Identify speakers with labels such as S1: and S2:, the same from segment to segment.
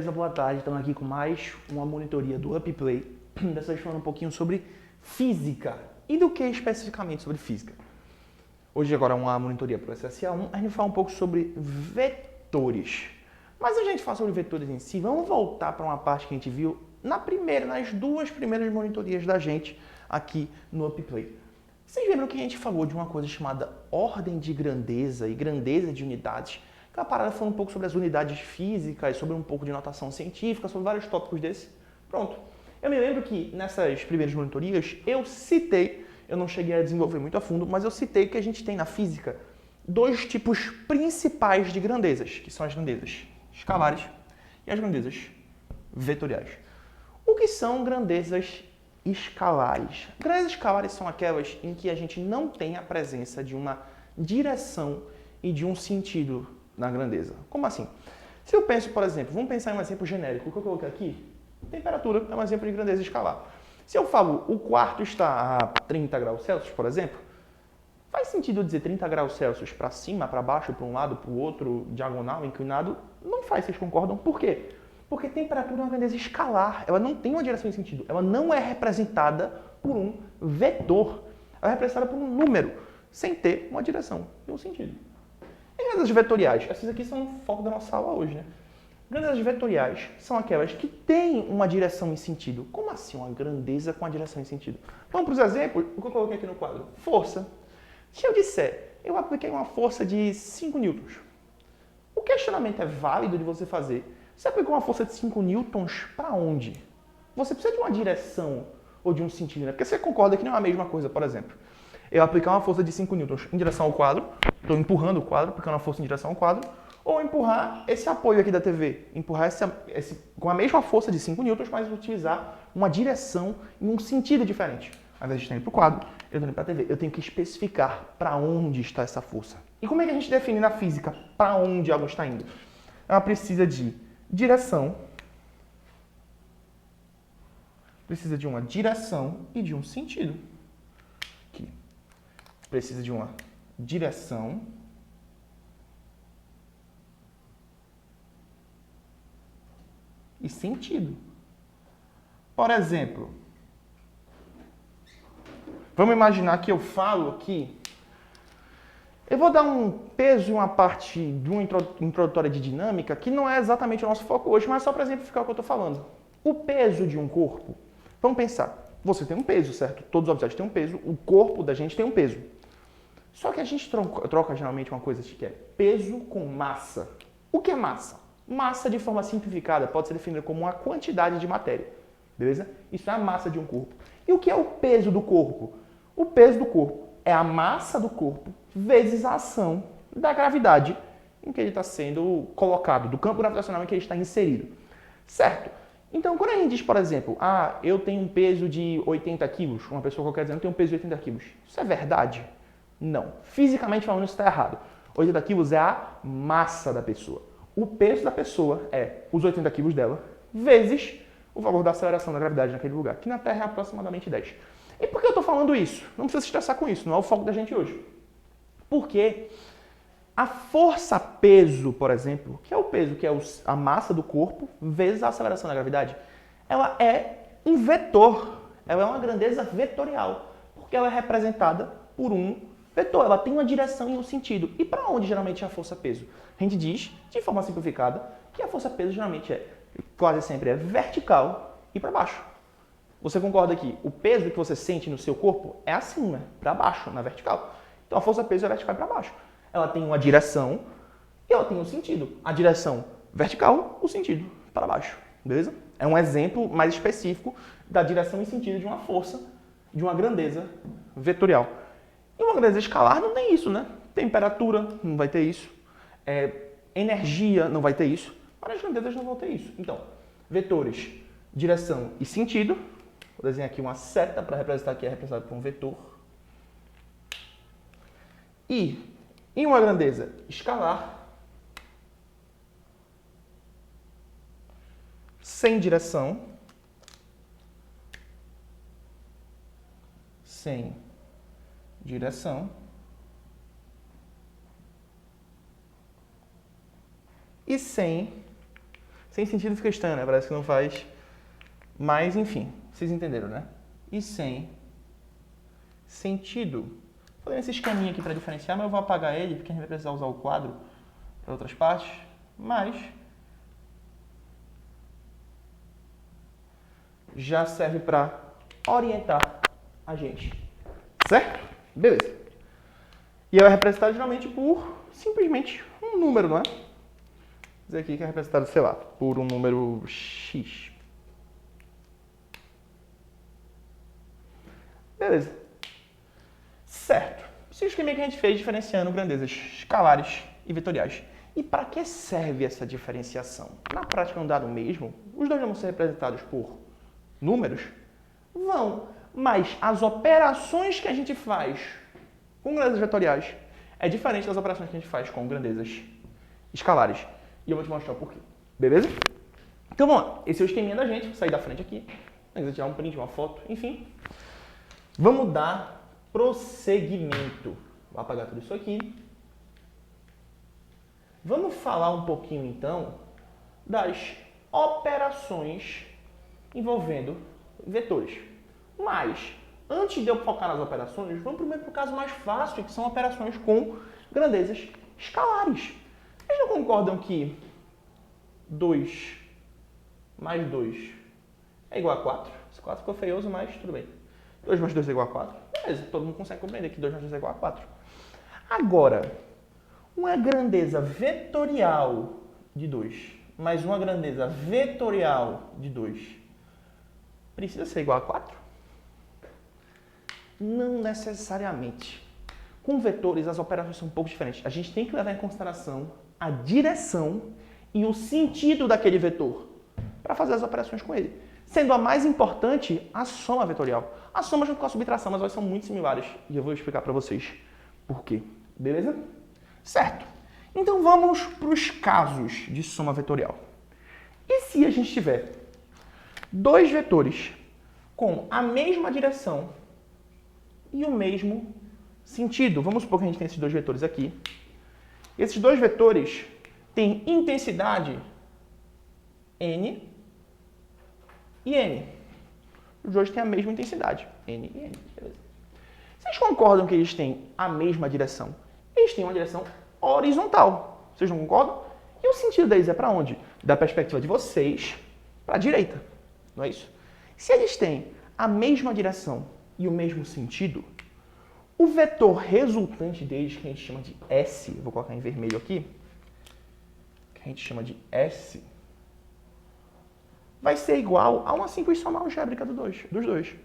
S1: beleza? Boa tarde. Estamos aqui com mais uma monitoria do UpPlay. Dessa vez falando um pouquinho sobre física. E do que especificamente sobre física? Hoje agora é uma monitoria para o SSA1. A gente vai falar um pouco sobre vetores. Mas antes de a gente falar sobre vetores em si, vamos voltar para uma parte que a gente viu nas duas primeiras monitorias da gente aqui no UpPlay. Vocês lembram que a gente falou de uma coisa chamada ordem de grandeza e grandeza de unidades? Aquela parada falando um pouco sobre as unidades físicas, sobre um pouco de notação científica, sobre vários tópicos desses. Pronto. Eu me lembro que nessas primeiras monitorias eu citei, eu não cheguei a desenvolver muito a fundo, mas eu citei que a gente tem na física dois tipos principais de grandezas, que são as grandezas escalares e as grandezas vetoriais. O que são grandezas escalares? Grandezas escalares são aquelas em que a gente não tem a presença de uma direção e de um sentido na grandeza. Como assim? Se eu penso, por exemplo, vamos pensar em um exemplo genérico, o que eu coloquei aqui? Temperatura é um exemplo de grandeza escalar. Se eu falo o quarto está a 30 graus Celsius, por exemplo, faz sentido dizer 30 graus Celsius para cima, para baixo, para um lado, para o outro, diagonal, inclinado? Não faz, vocês concordam? Por quê? Porque temperatura é uma grandeza escalar, ela não tem uma direção e sentido, ela não é representada por um vetor, ela é representada por um número, sem ter uma direção e um sentido. E grandezas vetoriais, essas aqui são o foco da nossa aula hoje, né? Grandezas vetoriais são aquelas que têm uma direção e sentido. Como assim uma grandeza com a direção e sentido? Vamos para os exemplos, o que eu coloquei aqui no quadro. Força. Se eu disser, eu apliquei uma força de 5 newtons. O questionamento é válido de você fazer. Você aplicou uma força de 5 newtons para onde? Você precisa de uma direção ou de um sentido, né? Porque você concorda que não é a mesma coisa, por exemplo. Eu aplicar uma força de 5 newtons em direção ao quadro, estou empurrando o quadro, aplicando uma força em direção ao quadro, ou empurrar esse apoio aqui da TV, empurrar com a mesma força de 5 newtons, mas utilizar uma direção e um sentido diferente. Ao invés de estar indo para o quadro, eu estou indo para a TV. Eu tenho que especificar para onde está essa força. E como é que a gente define na física para onde algo está indo? Ela precisa de direção, precisa de uma direção e de um sentido. Aqui. Precisa de uma direção e sentido. Por exemplo, vamos imaginar que eu falo aqui, eu vou dar um peso em uma parte de uma introdutória de dinâmica que não é exatamente o nosso foco hoje, mas só para exemplificar o que eu estou falando. O peso de um corpo, vamos pensar, você tem um peso, certo? Todos os objetos têm um peso, o corpo da gente tem um peso. Só que a gente troca geralmente uma coisa que é peso com massa. O que é massa? Massa, de forma simplificada, pode ser definida como uma quantidade de matéria, beleza? Isso é a massa de um corpo. E o que é o peso do corpo? O peso do corpo é a massa do corpo vezes a ação da gravidade em que ele está sendo colocado, do campo gravitacional em que ele está inserido, certo? Então, quando a gente diz, por exemplo, eu tenho um peso de 80 quilos, uma pessoa qualquer dizendo que tem um peso de 80 quilos, isso é verdade? Não. Fisicamente falando, isso está errado. 80 quilos é a massa da pessoa. O peso da pessoa é os 80 quilos dela, vezes o valor da aceleração da gravidade naquele lugar, que na Terra é aproximadamente 10. E por que eu estou falando isso? Não precisa se estressar com isso, não é o foco da gente hoje. Porque a força-peso, por exemplo, que é o peso, que é a massa do corpo, vezes a aceleração da gravidade, ela é um vetor, ela é uma grandeza vetorial, porque ela é representada por um vetor, ela tem uma direção e um sentido. E para onde geralmente é a força-peso? A gente diz, de forma simplificada, que a força-peso geralmente quase sempre é vertical e para baixo. Você concorda que o peso que você sente no seu corpo é acima, para baixo, na vertical. Então a força-peso é vertical e para baixo. Ela tem uma direção e ela tem um sentido. A direção vertical, o sentido para baixo. Beleza? É um exemplo mais específico da direção e sentido de uma força, de uma grandeza vetorial. E uma grandeza escalar não tem isso, né? Temperatura não vai ter isso. Energia não vai ter isso. Mas as grandezas não vão ter isso. Então, vetores, direção e sentido. Vou desenhar aqui uma seta para representar que é representado por um vetor. E em uma grandeza escalar, sem direção, e sem Sem sentido fica estranho, né? Parece que não faz. Mas, enfim, vocês entenderam, né? E sem sentido. Falei nesse esqueminha aqui para diferenciar, mas eu vou apagar ele, porque a gente vai precisar usar o quadro para outras partes. Mas já serve para orientar a gente. Certo? Beleza. E ela é representada geralmente por simplesmente um número, não é? Vou dizer aqui que é representado, sei lá, por um número x. Beleza. Certo. Esse é o esquema que a gente fez diferenciando grandezas escalares e vetoriais. E para que serve essa diferenciação? Na prática, no dado mesmo, os dois vão ser representados por números? Vão, mas as operações que a gente faz com grandezas vetoriais é diferente das operações que a gente faz com grandezas escalares. E eu vou te mostrar o porquê. Beleza? Então vamos lá. Esse é o esqueminha da gente. Vou sair da frente aqui. Vou tirar um print, uma foto, enfim. Vamos dar prosseguimento. Vou apagar tudo isso aqui. Vamos falar um pouquinho, então, das operações envolvendo vetores. Mas, antes de eu focar nas operações, vamos primeiro para o caso mais fácil, que são operações com grandezas escalares. Vocês não concordam que 2 mais 2 é igual a 4? Esse 4 ficou feioso, mas tudo bem. 2 mais 2 é igual a 4. Beleza, todo mundo consegue compreender que 2 mais 2 é igual a 4. Agora, uma grandeza vetorial de 2 mais uma grandeza vetorial de 2 precisa ser igual a 4? Não necessariamente. Com vetores, as operações são um pouco diferentes. A gente tem que levar em consideração a direção e o sentido daquele vetor para fazer as operações com ele. Sendo a mais importante a soma vetorial. A soma junto com a subtração, mas elas são muito similares. E eu vou explicar para vocês por quê. Beleza? Certo. Então vamos para os casos de soma vetorial. E se a gente tiver dois vetores com a mesma direção e o mesmo sentido? Vamos supor que a gente tem esses dois vetores aqui. Esses dois vetores têm intensidade N e N. Os dois têm a mesma intensidade, N e N. Beleza. Vocês concordam que eles têm a mesma direção? Eles têm uma direção horizontal. Vocês não concordam? E o sentido deles é para onde? Da perspectiva de vocês, para a direita. Não é isso? Se eles têm a mesma direção e o mesmo sentido, o vetor resultante deles, que a gente chama de S, vou colocar em vermelho aqui, que a gente chama de S, vai ser igual a uma simples soma algébrica dos dois.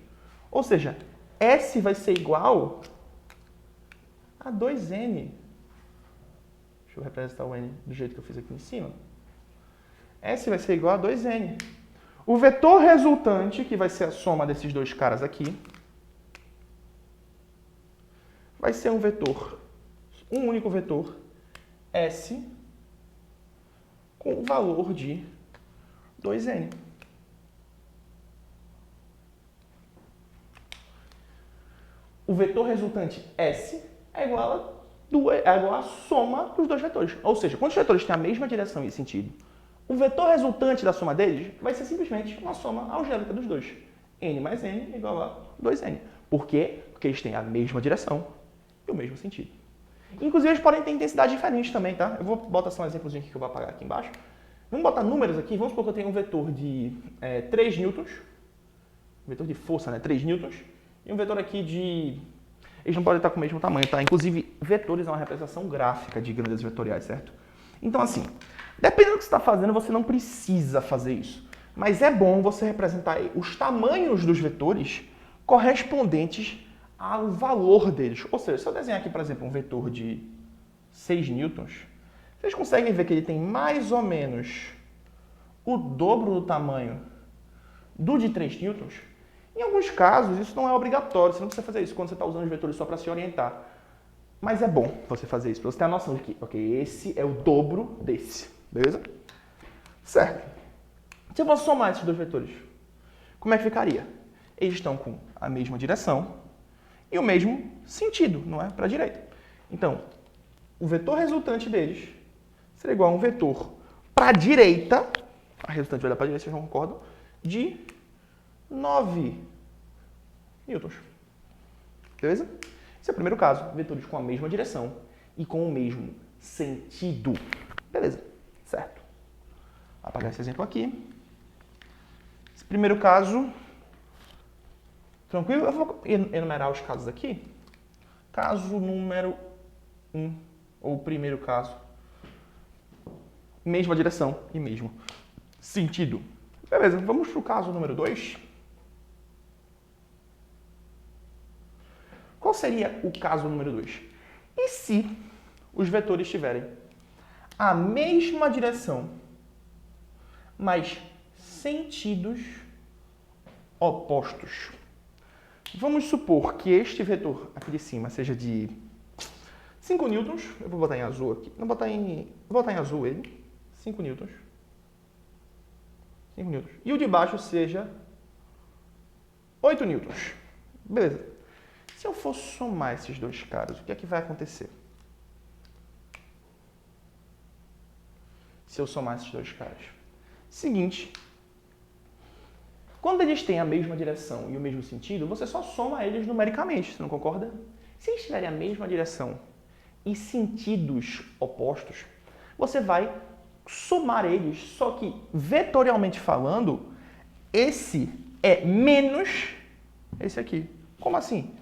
S1: Ou seja, S vai ser igual a 2N. Deixa eu representar o N do jeito que eu fiz aqui em cima. S vai ser igual a 2N. O vetor resultante, que vai ser a soma desses dois caras aqui, vai ser um vetor, um único vetor, S, com o valor de 2N. O vetor resultante S é igual à soma dos dois vetores. Ou seja, quando os vetores têm a mesma direção e sentido, o vetor resultante da soma deles vai ser simplesmente uma soma algébrica dos dois. N mais N é igual a 2N. Por quê? Porque eles têm a mesma direção e o mesmo sentido. Inclusive, eles podem ter intensidade diferente também, tá? Eu vou botar só um exemplozinho aqui que eu vou apagar aqui embaixo. Vamos botar números aqui. Vamos supor que eu tenho um vetor de 3 newtons. Um vetor de força, né? 3 newtons. E um vetor aqui de... Eles não podem estar com o mesmo tamanho, tá? Inclusive, vetores é uma representação gráfica de grandezas vetoriais, certo? Então, assim, dependendo do que você está fazendo, você não precisa fazer isso. Mas é bom você representar os tamanhos dos vetores correspondentes ao valor deles. Ou seja, se eu desenhar aqui, por exemplo, um vetor de 6 newtons, vocês conseguem ver que ele tem mais ou menos o dobro do tamanho do de 3 newtons? Em alguns casos, isso não é obrigatório, você não precisa fazer isso quando você está usando os vetores só para se orientar. Mas é bom você fazer isso, para você ter a noção de que, ok, esse é o dobro desse, beleza? Certo. Se eu for somar esses dois vetores, como é que ficaria? Eles estão com a mesma direção e o mesmo sentido, não é? Para a direita. Então, o vetor resultante deles seria igual a um vetor para a direita A resultante vai dar para a direita, vocês não concordam, de 9 newtons. Beleza? Esse é o primeiro caso, vetores com a mesma direção e com o mesmo sentido. Beleza, certo. Vou apagar esse exemplo aqui. Esse primeiro caso, tranquilo? Eu vou enumerar os casos aqui. Caso número 1, ou primeiro caso. Mesma direção e mesmo sentido. Beleza, vamos para o caso número 2. Qual seria o caso número 2? E se os vetores tiverem a mesma direção, mas sentidos opostos? Vamos supor que este vetor aqui de cima seja de 5 newtons. Eu vou botar em azul aqui. Vou botar em azul ele. 5 newtons. 5 newtons. E o de baixo seja 8 newtons. Beleza. Se eu for somar esses dois caras, o que é que vai acontecer? Se eu somar esses dois caras. Seguinte. Quando eles têm a mesma direção e o mesmo sentido, você só soma eles numericamente, você não concorda? Se eles tiverem a mesma direção e sentidos opostos, você vai somar eles, só que vetorialmente falando, esse é menos esse aqui. Como assim?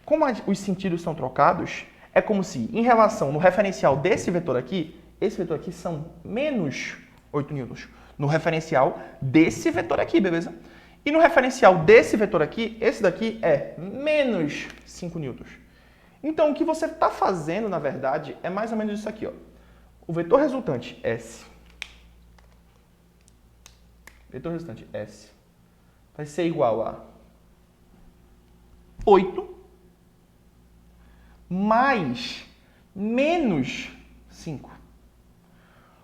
S1: Como os sentidos são trocados, é como se, em relação no referencial desse vetor aqui, esse vetor aqui são menos 8 newtons. No referencial desse vetor aqui, beleza? E no referencial desse vetor aqui, esse daqui é menos 5 newtons. Então, o que você está fazendo, na verdade, é mais ou menos isso aqui, ó. O vetor resultante S vai ser igual a 8 mais menos 5.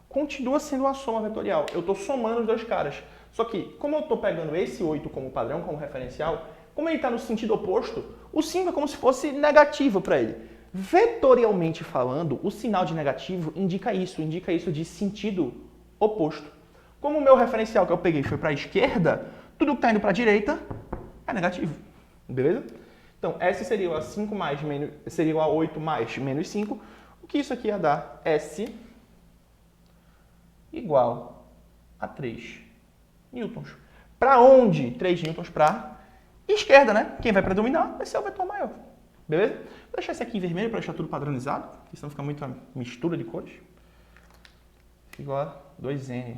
S1: Continua sendo uma soma vetorial. Eu estou somando os dois caras. Só que, como eu estou pegando esse 8 como padrão, como referencial, como ele está no sentido oposto, o 5 é como se fosse negativo para ele. Vetorialmente falando, o sinal de negativo indica isso de sentido oposto. Como o meu referencial que eu peguei foi para a esquerda, tudo que está indo para a direita é negativo. Beleza? Então, S seria a 5 mais menos, seria a 8 mais menos 5. O que isso aqui ia dar? S igual a 3 newtons. Para onde? 3 newtons para esquerda, né? Quem vai predominar vai ser o vetor maior. Beleza? Vou deixar esse aqui em vermelho para deixar tudo padronizado, porque senão fica muita mistura de cores. Igual a 2N.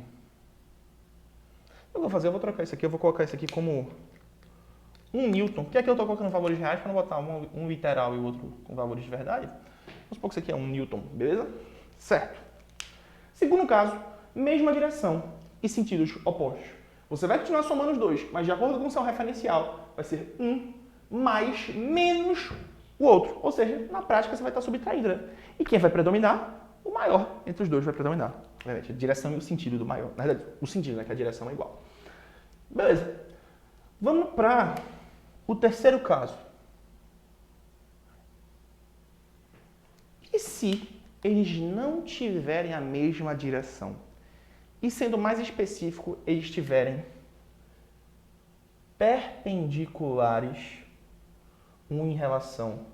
S1: Eu vou trocar isso aqui, eu vou colocar isso aqui como 1 newton, porque aqui eu estou colocando valores reais para não botar um literal e o outro com valores de verdade. Vamos supor que isso aqui é 1 newton, beleza? Certo. Segundo caso, mesma direção e sentidos opostos. Você vai continuar somando os dois, mas de acordo com o seu referencial, vai ser um mais menos o outro. Ou seja, na prática você vai estar subtraindo, né? E quem vai predominar? O maior entre os dois vai predominar. Obviamente, a direção e o sentido do maior. Na verdade, o sentido, né? Que a direção é igual. Beleza. Vamos para o terceiro caso. E se eles não tiverem a mesma direção? E sendo mais específico, eles tiverem perpendiculares um em relação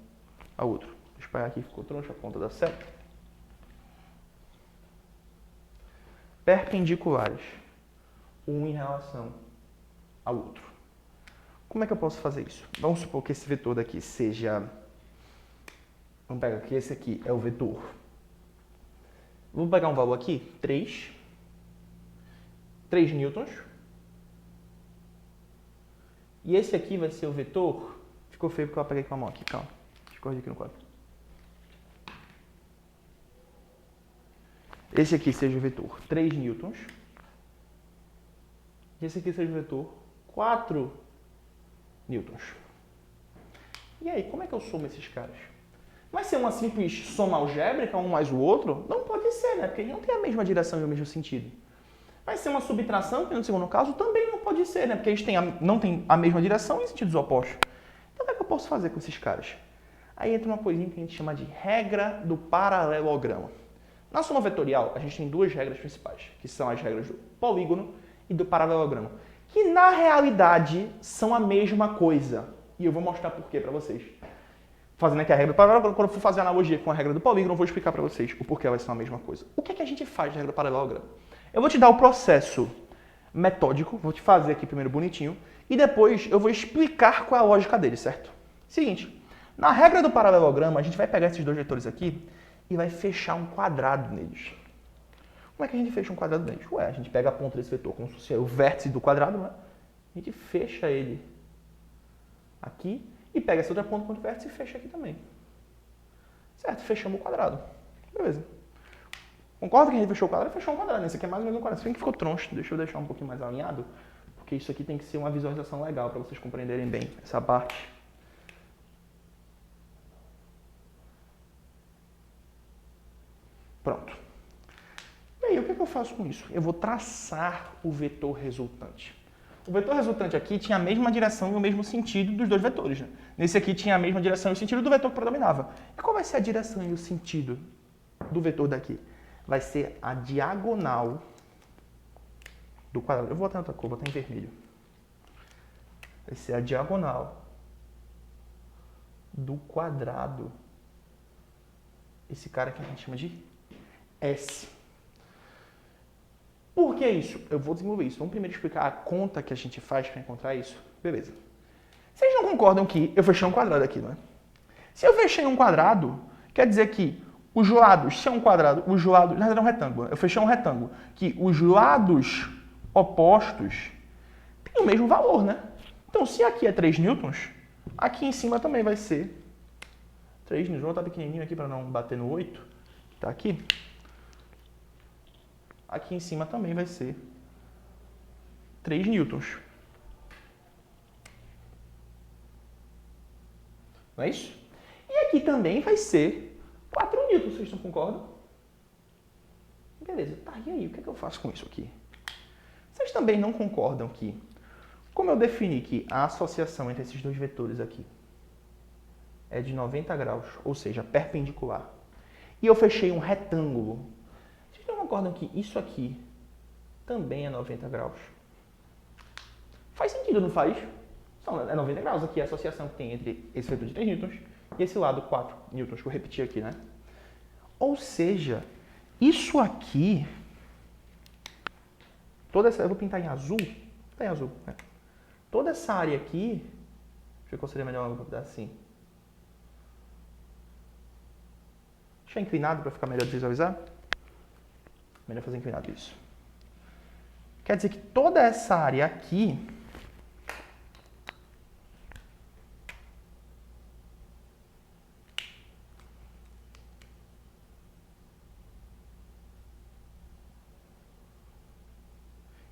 S1: ao outro. Deixa eu pegar aqui, ficou troncha a ponta da seta. Perpendiculares um em relação ao outro. Como é que eu posso fazer isso? Vamos supor que esse vetor daqui seja... Vamos pegar que esse aqui é o vetor. Vou pegar um valor aqui, 3 newtons. E esse aqui vai ser o vetor... Ficou feio porque eu apaguei com a mão aqui, calma. Deixa eu corrigir aqui no quadro. Esse aqui seja o vetor 3 newtons. E esse aqui seja o vetor 4 newtons. E aí, como é que eu somo esses caras? Vai ser uma simples soma algébrica, um mais o outro? Não pode ser, né? Porque eles não têm a mesma direção e o mesmo sentido. Vai ser uma subtração, que no segundo caso também não pode ser, né? Porque eles não têm a mesma direção e sentidos opostos. Então, o que é que eu posso fazer com esses caras? Aí entra uma coisinha que a gente chama de regra do paralelogramo. Na soma vetorial, a gente tem duas regras principais, que são as regras do polígono e do paralelogramo, que na realidade são a mesma coisa. E eu vou mostrar por quê para vocês. Fazendo aqui a regra do paralelogramo, quando eu for fazer a analogia com a regra do polígono, eu vou explicar para vocês o porquê elas são a mesma coisa. O que é que a gente faz na regra do paralelogramo? Eu vou te dar o processo metódico, vou te fazer aqui primeiro bonitinho, e depois eu vou explicar qual é a lógica dele, certo? Seguinte, na regra do paralelogramo, a gente vai pegar esses dois vetores aqui e vai fechar um quadrado neles. Como é que a gente fecha um quadrado neles? Ué, a gente pega a ponta desse vetor como se fosse o vértice do quadrado, né? A gente fecha ele aqui e pega essa outra ponta como vértice e fecha aqui também. Certo? Fechamos o quadrado. Beleza. Concorda que a gente fechou o quadrado? Fechou um quadrado. Esse aqui é mais ou menos um quadrado. Se bem que ficou troncho, deixa eu deixar um pouquinho mais alinhado, porque isso aqui tem que ser uma visualização legal para vocês compreenderem bem essa parte. Pronto. E aí, o que eu faço com isso? Eu vou traçar o vetor resultante. O vetor resultante aqui tinha a mesma direção e o mesmo sentido dos dois vetores. Né? Nesse aqui tinha a mesma direção e o sentido do vetor que predominava. E qual vai ser a direção e o sentido do vetor daqui? Vai ser a diagonal do quadrado. Eu vou botar em outra cor, vou botar em vermelho. Vai ser a diagonal do quadrado. Esse cara que a gente chama de S. Por que isso? Eu vou desenvolver isso. Vamos primeiro explicar a conta que a gente faz para encontrar isso. Beleza. Vocês não concordam que eu fechei um quadrado aqui, não é? Se eu fechei um quadrado, quer dizer que os lados, se é um quadrado, os lados, na verdade é um retângulo. Eu fechei um retângulo, que os lados opostos têm o mesmo valor, né? Então, se aqui é 3 newtons, aqui em cima também vai ser 3 newtons. Vou botar pequenininho aqui para não bater no 8, que está aqui. Aqui em cima também vai ser 3 newtons. Não é isso? E aqui também vai ser 4 newtons, vocês não concordam? Beleza, tá, e aí, o que é que eu faço com isso aqui? Vocês também não concordam que, como eu defini que a associação entre esses dois vetores aqui é de 90 graus, ou seja, perpendicular, e eu fechei um retângulo, vocês não concordam que isso aqui também é 90 graus? Faz sentido, não faz? É 90 graus aqui a associação que tem entre esse vetor de 3 newtons e esse lado 4 newtons, que eu repeti aqui, né? Ou seja, isso aqui, toda essa, eu vou pintar em azul, tá em azul, né? Toda essa área aqui, acho que seria melhor para dar assim. Deixa inclinado para ficar melhor de visualizar. Melhor fazer inclinado isso. Quer dizer que toda essa área aqui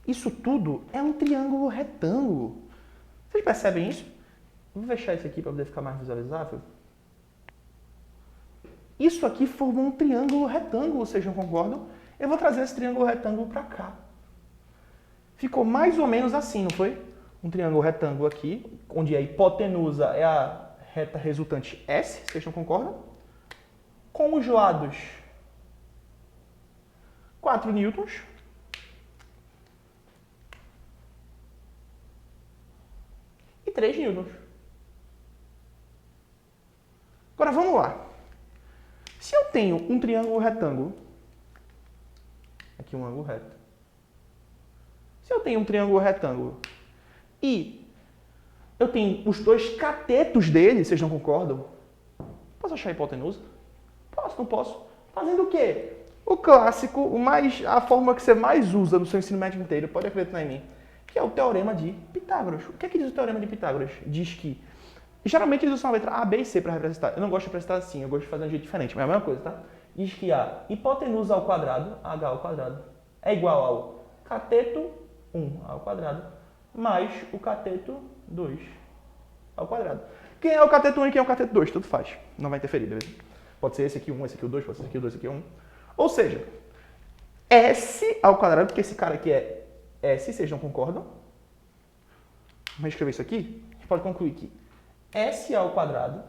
S1: isso tudo é um triângulo retângulo. Vocês percebem isso? Vou fechar isso aqui para poder ficar mais visualizável. Isso aqui formou um triângulo retângulo, vocês não concordam? Eu vou trazer esse triângulo retângulo para cá. Ficou mais ou menos assim, não foi? Um triângulo retângulo aqui, onde a hipotenusa é a reta resultante S, vocês não concordam? Com os lados 4 newtons. E 3 newtons. Agora vamos lá. Se eu tenho um triângulo retângulo, aqui um ângulo reto. Se eu tenho um triângulo retângulo e eu tenho os dois catetos dele, vocês não concordam? Posso achar a hipotenusa? Posso, não posso? Fazendo o quê? O clássico, a fórmula que você mais usa no seu ensino médio inteiro, pode acreditar em mim, que é o Teorema de Pitágoras. O que é que diz o Teorema de Pitágoras? Diz que, geralmente eles usam a letra A, B e C para representar. Eu não gosto de representar assim, eu gosto de fazer de um jeito diferente, mas é a mesma coisa, tá? Diz que a hipotenusa ao quadrado, h ao quadrado, é igual ao cateto 1 ao quadrado, mais o cateto 2 ao quadrado. Quem é o cateto 1 e quem é o cateto 2? Tudo faz, não vai interferir, beleza? Pode ser esse aqui 1, esse aqui o 2, pode ser esse aqui o 2, esse aqui o 1. Ou seja, S ao quadrado, porque esse cara aqui é S, vocês não concordam? Vamos escrever isso aqui? A gente pode concluir que S ao quadrado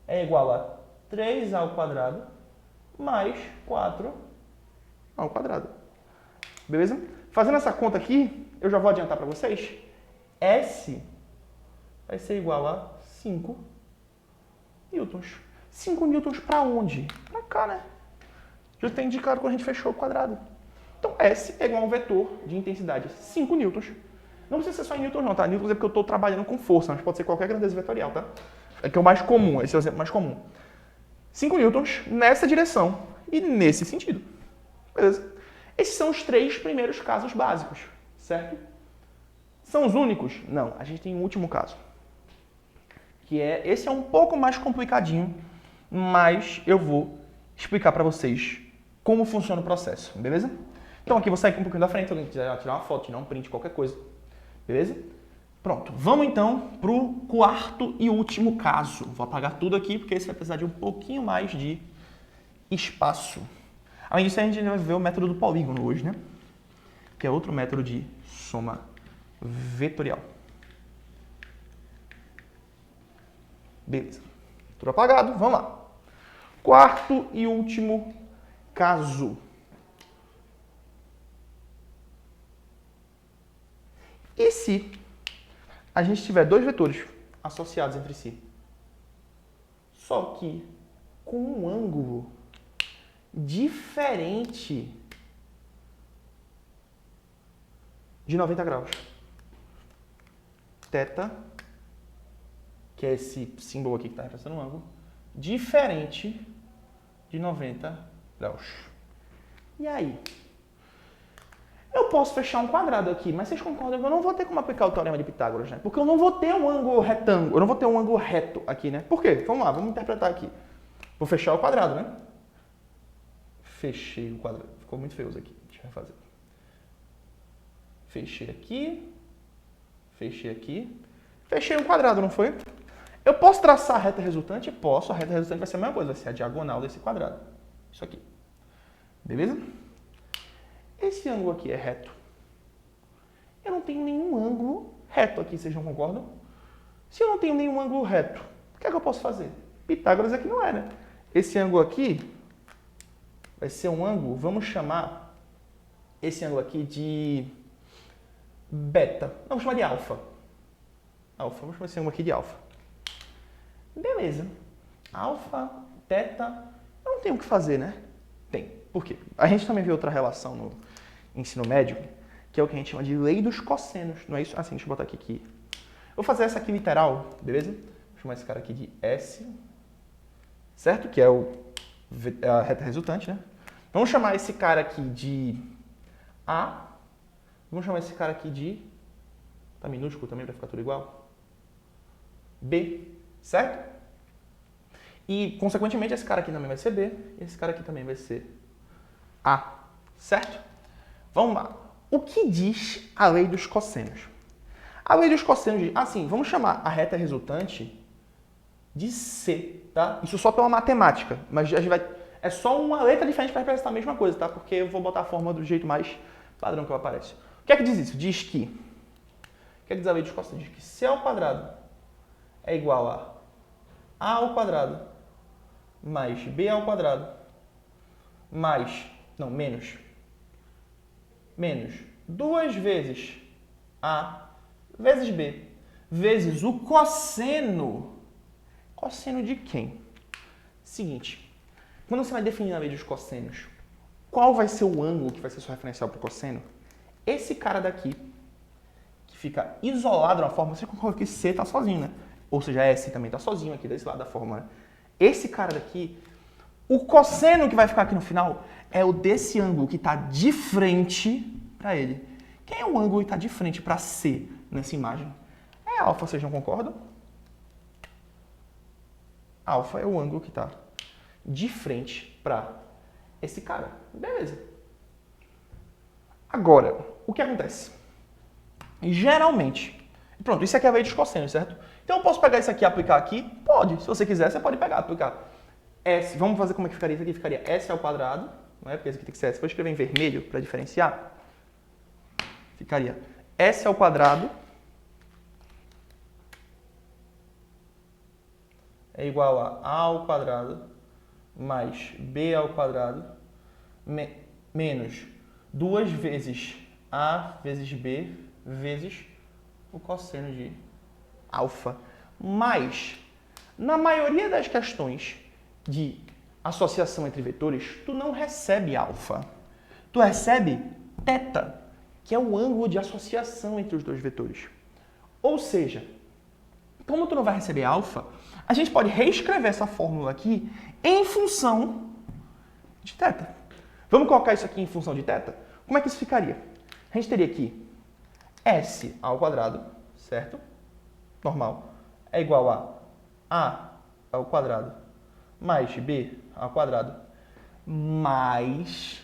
S1: é igual a 3 ao quadrado mais 4 ao quadrado. Beleza? Fazendo essa conta aqui, eu já vou adiantar para vocês. S vai ser igual a 5 newtons. 5 newtons para onde? Para cá, né? Já tem indicado quando a gente fechou o quadrado. Então, S é igual a um vetor de intensidade 5 newtons. Não precisa ser só em newtons não, tá? Newtons é porque eu estou trabalhando com força, mas pode ser qualquer grandeza vetorial, tá? É que é o mais comum, esse é o exemplo mais comum. 5 newtons nessa direção e nesse sentido. Beleza? Esses são os 3 primeiros casos básicos, certo? São os únicos? Não, a gente tem um último caso. Esse é um pouco mais complicadinho, mas eu vou explicar para vocês como funciona o processo, beleza? Então aqui vou sair um pouquinho da frente, se alguém quiser tirar uma foto, tirar um print, qualquer coisa, beleza? Pronto, vamos então para o quarto e último caso. Vou apagar tudo aqui, porque esse vai precisar de um pouquinho mais de espaço. Além disso, a gente vai ver o método do polígono hoje, né? Que é outro método de soma vetorial. Beleza. Tudo apagado, vamos lá. Quarto e último caso. E se a gente tiver dois vetores associados entre si, só que com um ângulo diferente de 90 graus? Θ, que é esse símbolo aqui que está representando um ângulo, diferente de 90 graus. E aí? Eu posso fechar um quadrado aqui, mas vocês concordam que eu não vou ter como aplicar o teorema de Pitágoras, né? Porque eu não vou ter um ângulo retângulo, eu não vou ter um ângulo reto aqui, né? Por quê? Vamos lá, vamos interpretar aqui. Vou fechar o quadrado, né? Fechei o quadrado. Ficou muito feio isso aqui. Deixa eu refazer. Fechei aqui. Fechei aqui. Fechei um quadrado, não foi? Eu posso traçar a reta resultante? Posso. A reta resultante vai ser a mesma coisa, vai ser a diagonal desse quadrado. Isso aqui. Beleza? Esse ângulo aqui é reto. Eu não tenho nenhum ângulo reto aqui, vocês não concordam? Se eu não tenho nenhum ângulo reto, o que é que eu posso fazer? Pitágoras aqui não é, né? Esse ângulo aqui vai ser um ângulo, vamos chamar esse ângulo aqui de beta. Não, vamos chamar de alfa. Alfa, vamos chamar esse ângulo aqui de alfa. Beleza. Alfa, θ, eu não tenho o que fazer, né? Tem. Por quê? A gente também vê outra relação no ensino médio, que é o que a gente chama de lei dos cossenos. Não é isso? Assim, deixa eu botar aqui. Vou fazer essa aqui literal, beleza? Vou chamar esse cara aqui de S, certo? Que é a reta resultante, né? Vamos chamar esse cara aqui de A. Vamos chamar esse cara aqui de... Tá minúsculo também para ficar tudo igual. B, certo? E, consequentemente, esse cara aqui também vai ser B. E esse cara aqui também vai ser A, certo? Vamos lá. O que diz a lei dos cossenos? A lei dos cossenos diz... Assim, vamos chamar a reta resultante de C, tá? Isso só pela matemática, mas a gente vai... É só uma letra diferente para representar a mesma coisa, tá? Porque eu vou botar a forma do jeito mais padrão que ela aparece. O que é que diz isso? Diz que... O que é que diz a lei dos cossenos? Diz que C ao quadrado é igual a A ao quadrado mais B ao quadrado mais... Não, menos 2 vezes A vezes B vezes o cosseno. Cosseno de quem? Seguinte, quando você vai definir a lei dos cossenos, qual vai ser o ângulo que vai ser sua referencial para o cosseno? Esse cara daqui, que fica isolado na fórmula, você concorda que C está sozinho, né? Ou seja, S também está sozinho aqui desse lado da fórmula, né? Esse cara daqui, o cosseno que vai ficar aqui no final é o desse ângulo que está de frente para ele. Quem é o ângulo que está de frente para C nessa imagem? É alfa, vocês não concordam? Alfa é o ângulo que está de frente para esse cara. Beleza. Agora, o que acontece? Geralmente... Pronto, isso aqui é a lei dos cossenos, certo? Então eu posso pegar isso aqui e aplicar aqui? Pode. Se você quiser, você pode pegar e aplicar. S, vamos fazer como é que ficaria? Isso aqui ficaria S ao quadrado, não é? Porque esse aqui tem que ser S. Vou escrever em vermelho para diferenciar. Ficaria S ao quadrado é igual a ao quadrado mais b ao quadrado menos 2 vezes a vezes b vezes o cosseno de alfa. Mas, na maioria das questões de associação entre vetores, tu não recebe alfa. Tu recebe θ, que é o ângulo de associação entre os dois vetores. Ou seja, como tu não vai receber alfa, a gente pode reescrever essa fórmula aqui em função de θ. Vamos colocar isso aqui em função de θ? Como é que isso ficaria? A gente teria aqui s ao quadrado, certo? Normal. É igual a ao quadrado mais b ao quadrado mais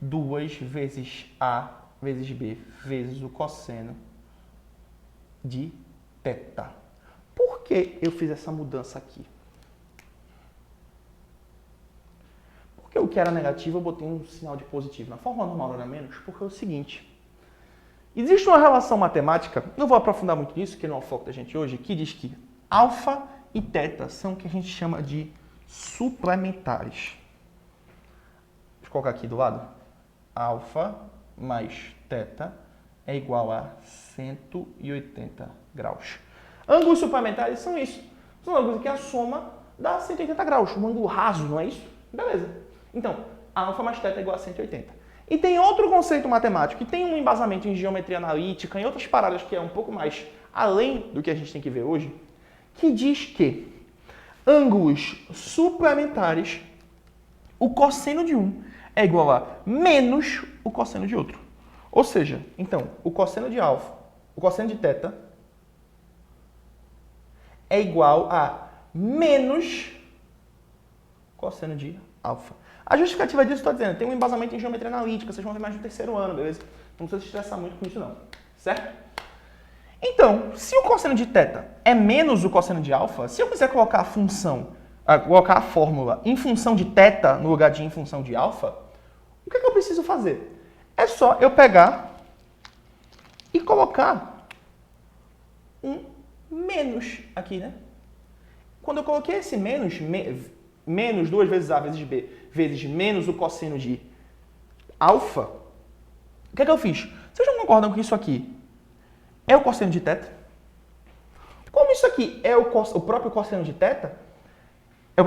S1: 2 vezes a vezes b vezes o cosseno de θ. Por que eu fiz essa mudança aqui? Porque o que era negativo eu botei um sinal de positivo. Na fórmula normal não era menos, porque é o seguinte. Existe uma relação matemática, não vou aprofundar muito nisso, que não é o foco da gente hoje, que diz que alfa e θ são o que a gente chama de suplementares. Deixa eu colocar aqui do lado. Alfa mais θ é igual a 180 graus. Ângulos suplementares são isso. São ângulos que a soma dá 180 graus. Um ângulo raso, não é isso? Beleza. Então, alfa mais θ é igual a 180. E tem outro conceito matemático, que tem um embasamento em geometria analítica, em outras paradas que é um pouco mais além do que a gente tem que ver hoje, que diz que ângulos suplementares, o cosseno de um é igual a menos o cosseno de outro. Ou seja, então, o cosseno de alfa, o cosseno de θ é igual a menos cosseno de alfa. A justificativa disso, estou dizendo, tem um embasamento em geometria analítica, vocês vão ver mais no terceiro ano, beleza? Não precisa se estressar muito com isso não, certo? Então, se o cosseno de θ é menos o cosseno de alfa, se eu quiser colocar a função, colocar a fórmula em função de θ no lugar de em função de alfa, o que é que eu preciso fazer? É só eu pegar e colocar um menos aqui, né? Quando eu coloquei esse menos, menos 2 vezes a vezes b vezes menos o cosseno de alfa, o que é que eu fiz? Vocês não concordam que isso aqui é o cosseno de θ? Como isso aqui é o próprio cosseno de θ, eu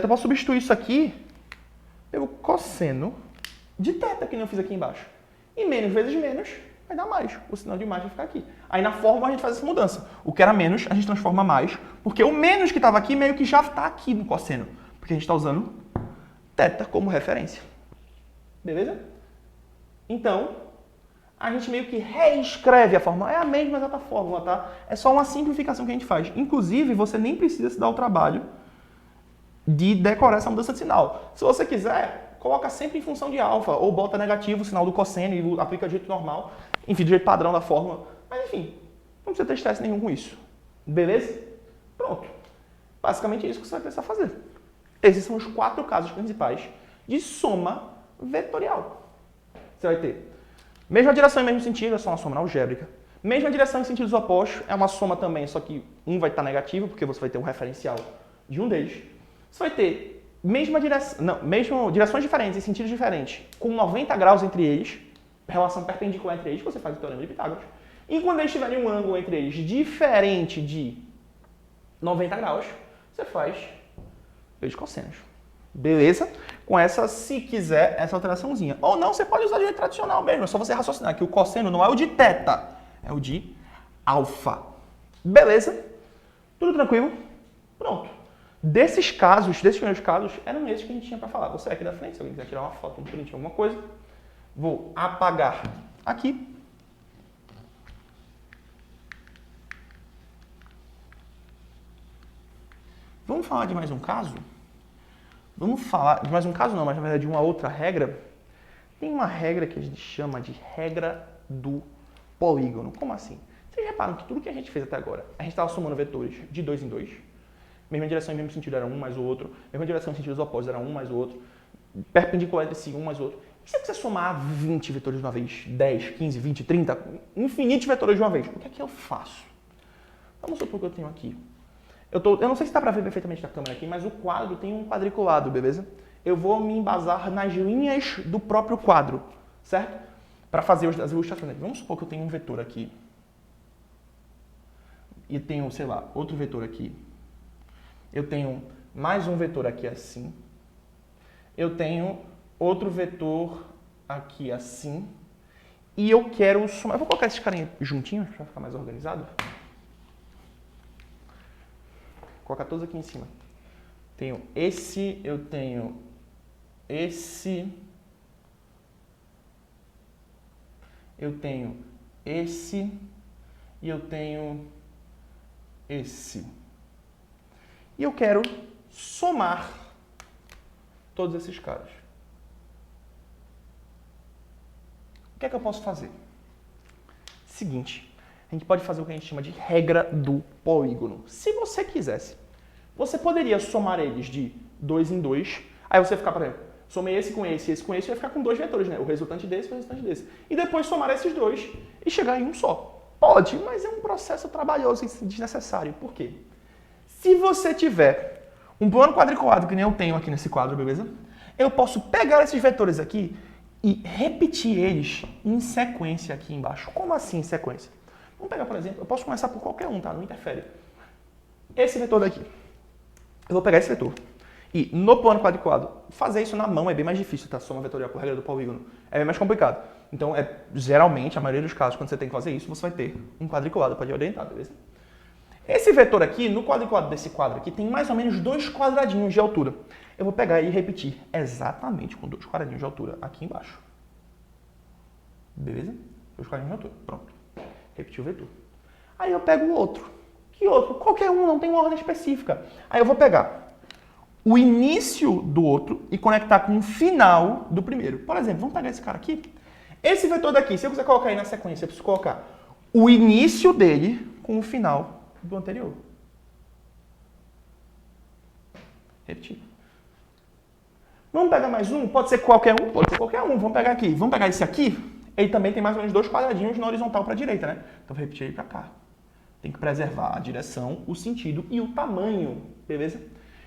S1: posso substituir isso aqui pelo cosseno de θ, que nem eu fiz aqui embaixo. E menos vezes menos vai dar mais. O sinal de mais vai ficar aqui. Aí na fórmula a gente faz essa mudança. O que era menos, a gente transforma mais, porque o menos que estava aqui meio que já está aqui no cosseno. Porque a gente está usando θ como referência. Beleza? Então, a gente meio que reescreve a fórmula. É a mesma exata fórmula, tá? É só uma simplificação que a gente faz. Inclusive, você nem precisa se dar o trabalho de decorar essa mudança de sinal. Se você quiser, coloca sempre em função de alfa, ou bota negativo o sinal do cosseno e aplica do jeito normal, enfim, do jeito padrão da fórmula. Mas enfim, não precisa ter estresse nenhum com isso. Beleza? Pronto. Basicamente é isso que você vai precisar fazer. Esses são os 4 casos principais de soma vetorial. Você vai ter mesma direção e mesmo sentido, é só uma soma algébrica. Mesma direção em sentidos opostos, é uma soma também, só que um vai estar negativo, porque você vai ter um referencial de um deles. Você vai ter direções diferentes em sentidos diferentes, com 90 graus entre eles, relação perpendicular entre eles, você faz o teorema de Pitágoras. E quando eles tiverem um ângulo entre eles diferente de 90 graus, você faz os cossenos. Beleza? Com essa, se quiser, essa alteraçãozinha. Ou não, você pode usar de jeito tradicional mesmo. É só você raciocinar que o cosseno não é o de θ, é o de alfa. Beleza? Tudo tranquilo? Pronto. Desses primeiros casos, eram esses que a gente tinha para falar. Você aqui da frente, se alguém quiser tirar uma foto, um print, alguma coisa, vou apagar aqui. Vamos falar de mais um caso? Vamos falar de mais um caso não, mas na verdade de uma outra regra. Tem uma regra que a gente chama de regra do polígono. Como assim? Vocês reparam que tudo que a gente fez até agora, a gente estava somando vetores de 2 em 2. Mesma direção e mesmo sentido era um mais o outro. Mesma direção e sentidos opostos era um mais o outro. Perpendicular entre si, um mais o outro. E se você somar 20 vetores de uma vez? 10, 15, 20, 30, infinitos vetores de uma vez. O que é que eu faço? Vamos supor que eu tenho aqui. Eu não sei se dá pra ver perfeitamente na câmera aqui, mas o quadro tem um quadriculado, beleza? Eu vou me embasar nas linhas do próprio quadro, certo? Para fazer as ilustrações. Vamos supor que eu tenho um vetor aqui. E tenho, sei lá, outro vetor aqui. Eu tenho mais um vetor aqui assim. Eu tenho outro vetor aqui assim. E eu quero somar... Eu vou colocar esses carinhas juntinhos para ficar mais organizado. Vou colocar todos aqui em cima. Tenho esse, eu tenho esse, eu tenho esse e eu tenho esse. E eu quero somar todos esses caras. O que é que eu posso fazer? Seguinte, a gente pode fazer o que a gente chama de regra do polígono. Se você quisesse, você poderia somar eles de 2 em 2. Aí você ficar, por exemplo, somei esse com esse com esse, vai ficar com dois vetores, né? O resultante desse e o resultante desse. E depois somar esses dois e chegar em um só. Pode, mas é um processo trabalhoso e desnecessário. Por quê? Se você tiver um plano quadriculado, que nem eu tenho aqui nesse quadro, beleza? Eu posso pegar esses vetores aqui e repetir eles em sequência aqui embaixo. Como assim em sequência? Vamos pegar, por exemplo, eu posso começar por qualquer um, tá? Não interfere. Esse vetor daqui. Eu vou pegar esse vetor. E no plano quadriculado, fazer isso na mão é bem mais difícil, tá? Soma vetorial por regra do polígono. É bem mais complicado. Então, geralmente, a maioria dos casos, quando você tem que fazer isso, você vai ter um quadriculado para te orientar, beleza? Esse vetor aqui, no quadriculado desse quadro aqui, tem mais ou menos 2 quadradinhos de altura. Eu vou pegar e repetir exatamente com 2 quadradinhos de altura aqui embaixo. Beleza? 2 quadradinhos de altura. Pronto. Repetir o vetor. Aí eu pego o outro. Que outro? Qualquer um, não tem uma ordem específica. Aí eu vou pegar o início do outro e conectar com o final do primeiro. Por exemplo, vamos pegar esse cara aqui. Esse vetor daqui, se eu quiser colocar aí na sequência, eu preciso colocar o início dele com o final do anterior. Repetir. Vamos pegar mais um? Pode ser qualquer um? Pode ser qualquer um. Vamos pegar aqui. Vamos pegar esse aqui. Ele também tem mais ou menos 2 quadradinhos na horizontal para a direita, né? Então, vou repetir ele para cá. Tem que preservar a direção, o sentido e o tamanho. Beleza?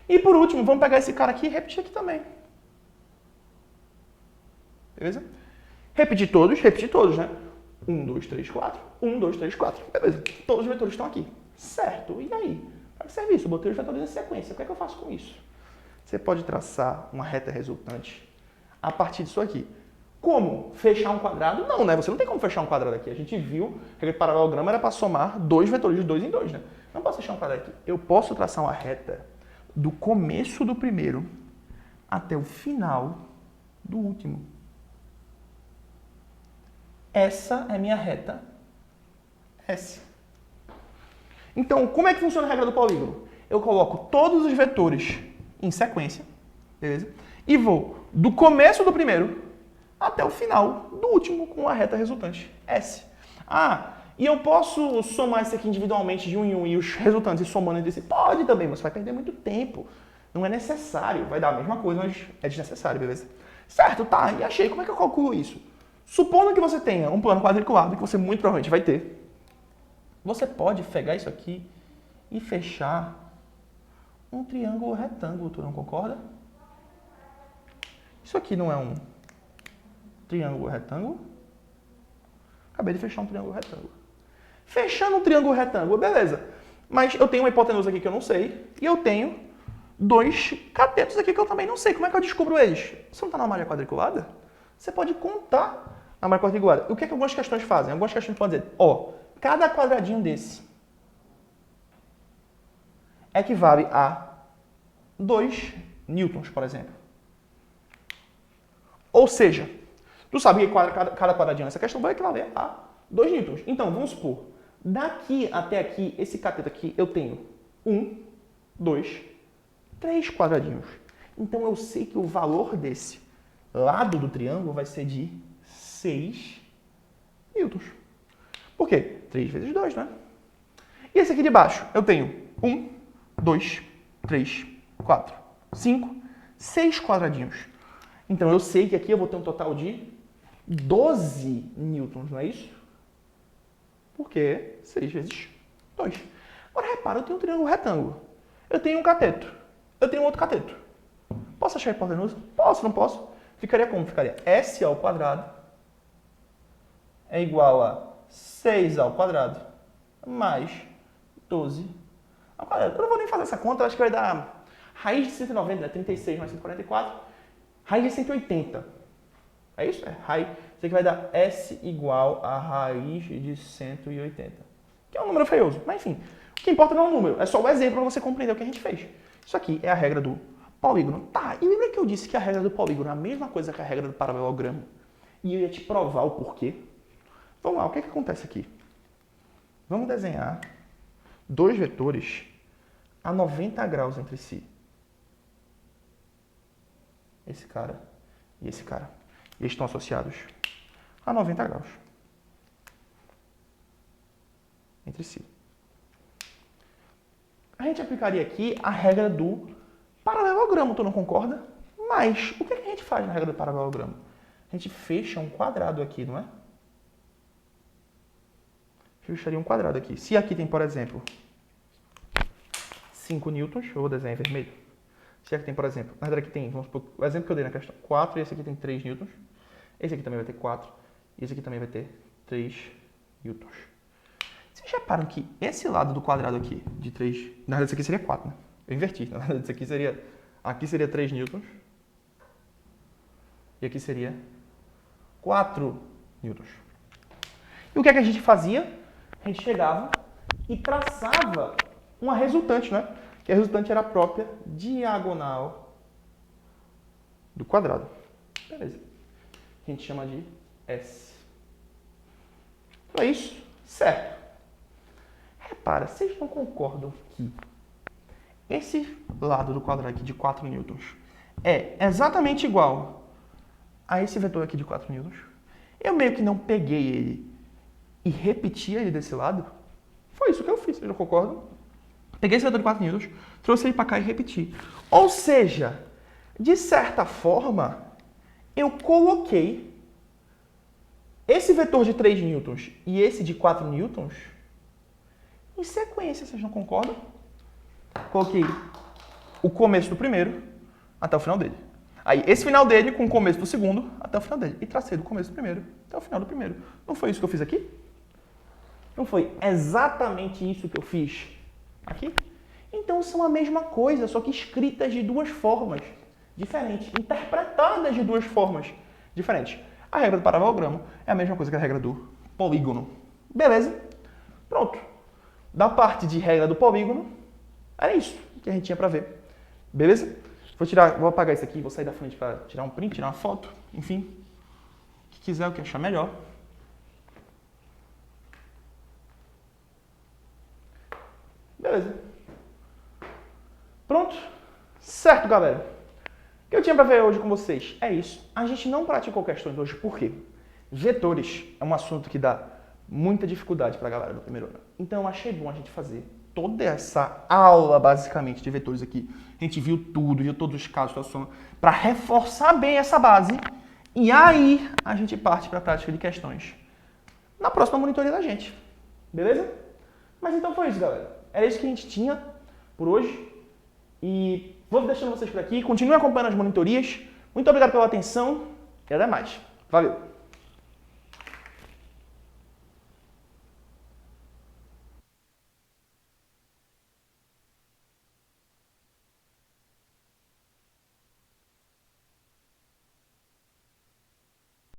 S1: E por último, vamos pegar esse cara aqui e repetir aqui também. Beleza? Repetir todos, né? 1, 2, 3, 4. 1, 2, 3, 4. Beleza. Todos os vetores estão aqui. Certo. E aí? Para que serve isso? Eu botei os vetores em sequência. O que é que eu faço com isso? Você pode traçar uma reta resultante a partir disso aqui. Como? Fechar um quadrado? Não, né? Você não tem como fechar um quadrado aqui. A gente viu que o paralelograma era para somar 2 vetores de 2 em 2, né? Não posso fechar um quadrado aqui. Eu posso traçar uma reta do começo do primeiro até o final do último. Essa é minha reta S. Então, como é que funciona a regra do polígono? Eu coloco todos os vetores em sequência, beleza? E vou do começo do primeiro até o final do último com a reta resultante, S. Ah, e eu posso somar esse aqui individualmente de um em um e os resultantes somando entre si? Pode também, mas vai perder muito tempo. Não é necessário, vai dar a mesma coisa, mas é desnecessário, beleza? Certo, tá, e achei. Como é que eu calculo isso? Supondo que você tenha um plano quadriculado, que você muito provavelmente vai ter, você pode pegar isso aqui e fechar um triângulo retângulo, tu não concorda? Isso aqui não é um triângulo retângulo? Acabei de fechar um triângulo retângulo. Fechando um triângulo retângulo, beleza. Mas eu tenho uma hipotenusa aqui que eu não sei, e eu tenho 2 catetos aqui que eu também não sei. Como é que eu descubro eles? Você não está na malha quadriculada? Você pode contar a malha quadriculada. O que é que algumas questões fazem? Algumas questões podem dizer, ó, cada quadradinho desse equivale a 2 newtons, por exemplo. Ou seja, tu sabe que cada quadradinho nessa questão vai equivaler a 2 newtons. Então, vamos supor, daqui até aqui, esse cateto aqui, eu tenho 1, 2, 3 quadradinhos. Então, eu sei que o valor desse lado do triângulo vai ser de 6 newtons. Por quê? 3 vezes 2, né? E esse aqui de baixo, eu tenho 1, 2, 3, 4, 5, 6 quadradinhos. Então, eu sei que aqui eu vou ter um total de 12 newtons, não é isso? Porque 6 vezes 2. Agora, repara, eu tenho um triângulo retângulo. Eu tenho um cateto. Eu tenho outro cateto. Posso achar a hipotenusa? Posso, não posso? Ficaria como? Ficaria S ao quadrado é igual a 6 ao quadrado mais 12 ao quadrado. Eu não vou nem fazer essa conta, eu acho que vai dar raiz de 190, né? 36 mais 144, raiz de 180. É isso? É raiz. Isso aqui vai dar S igual a raiz de 180. Que é um número feioso. Mas enfim, o que importa não é o número, é só o exemplo para você compreender o que a gente fez. Isso aqui é a regra do polígono. Tá, e lembra que eu disse que a regra do polígono é a mesma coisa que a regra do paralelogramo? E eu ia te provar o porquê? Vamos lá, o que é que acontece aqui? Vamos desenhar dois vetores a 90 graus entre si. Esse cara e esse cara. E eles estão associados a 90 graus entre si. A gente aplicaria aqui a regra do paralelogramo, tu não concorda? Mas o que a gente faz na regra do paralelogramo? A gente fecha um quadrado aqui, não é? Fecharia um quadrado aqui. Se aqui tem, por exemplo, 5 newtons, eu vou desenhar em vermelho. Se aqui tem, por exemplo, na verdade aqui tem, vamos supor, o exemplo que eu dei na questão, 4, e esse aqui tem 3 newtons. Esse aqui também vai ter 4, e esse aqui também vai ter 3 newtons. Vocês reparam que esse lado do quadrado aqui, de 3, na verdade isso aqui seria 4, né? Eu inverti, na verdade isso aqui seria 3 newtons, e aqui seria 4 newtons. E o que é que a gente fazia? A gente chegava e traçava uma resultante, né? Que a resultante era a própria diagonal do quadrado. Beleza. A gente chama de S. Então é isso? Certo. Repara, vocês não concordam que esse lado do quadrado aqui de 4 newtons é exatamente igual a esse vetor aqui de 4 newtons? Eu meio que não peguei ele e repeti ele desse lado? Foi isso que eu fiz, vocês não concordam? Peguei esse vetor de 4 newtons, trouxe ele para cá e repeti. Ou seja, de certa forma, eu coloquei esse vetor de 3 newtons e esse de 4 newtons em sequência, vocês não concordam? Coloquei o começo do primeiro até o final dele. Aí, esse final dele com o começo do segundo até o final dele. E tracei do começo do primeiro até o final do primeiro. Não foi isso que eu fiz aqui? Não foi exatamente isso que eu fiz aqui? Então são a mesma coisa, só que escritas de duas formas diferentes, interpretadas de duas formas diferentes. A regra do paralelogramo é a mesma coisa que a regra do polígono. Beleza? Pronto. Da parte de regra do polígono, era isso que a gente tinha para ver. Beleza? Vou apagar isso aqui, vou sair da frente para tirar um print, tirar uma foto, enfim. O que quiser, o que achar melhor. Beleza. Pronto? Certo, galera. O que eu tinha para ver hoje com vocês é isso. A gente não praticou questões hoje, por quê? Vetores é um assunto que dá muita dificuldade para a galera do primeiro ano. Então eu achei bom a gente fazer toda essa aula, basicamente, de vetores aqui. A gente viu tudo, viu todos os casos da soma, para reforçar bem essa base. E aí a gente parte para a prática de questões na próxima monitoria da gente. Beleza? Mas então foi isso, galera. Era isso que a gente tinha por hoje. E vou deixando vocês por aqui. Continuem acompanhando as monitorias. Muito obrigado pela atenção e até mais. Valeu!